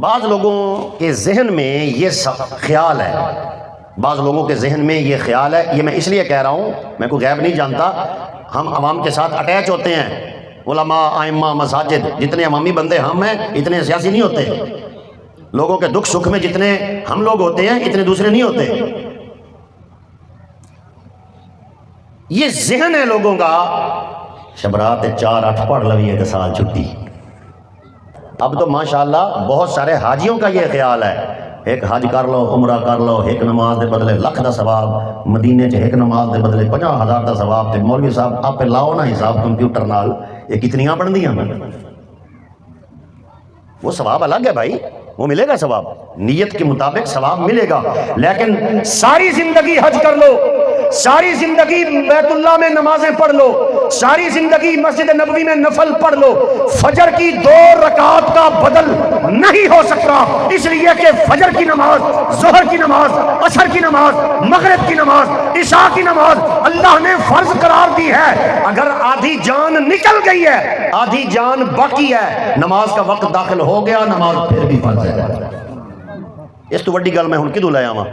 بعض لوگوں کے ذہن میں یہ خیال ہے، بعض لوگوں کے ذہن میں یہ خیال ہے، یہ میں اس لیے کہہ رہا ہوں، میں کوئی غیب نہیں جانتا، ہم عوام کے ساتھ اٹیچ ہوتے ہیں، علماء، ائمہ، مساجد، جتنے عوامی بندے ہم ہیں اتنے سیاسی نہیں ہوتے، لوگوں کے دکھ سکھ میں جتنے ہم لوگ ہوتے ہیں اتنے دوسرے نہیں ہوتے۔ یہ ذہن ہے لوگوں کا، شبرات 4-8 پڑھ لوی 1 سال چھٹی۔ اب تو ماشاءاللہ بہت سارے حاجیوں کا یہ خیال ہے، ایک حج کر لو، عمرہ کر لو، ایک نماز دے بدلے 1,00,000 دا ثواب، مدینے چ ایک نماز دے بدلے 50,000 دا ثواب۔ تے مولوی صاحب آپ لاؤ نا حساب کمپیوٹر نال، یہ کتنیاں بن دیاں؟ وہ ثواب الگ ہے بھائی، وہ ملے گا ثواب، نیت کے مطابق ثواب ملے گا، لیکن ساری زندگی حج کر لو، ساری زندگی بیت اللہ میں نمازیں پڑھ لو، ساری زندگی مسجد نبوی میں نفل پڑھ لو، فجر کی 2 رکعات کا بدل نہیں ہو سکتا، اس لیے کہ فجر کی نماز، ظہر کی نماز، عصر کی نماز، مغرب کی نماز، عشاء کی نماز اللہ نے فرض قرار دی ہے۔ اگر آدھی جان نکل گئی ہے، آدھی جان باقی ہے، نماز کا وقت داخل ہو گیا، نماز پھر بھی فرض ہے۔ اس تو وڈی گل میں ہن کدوں لے آواں؟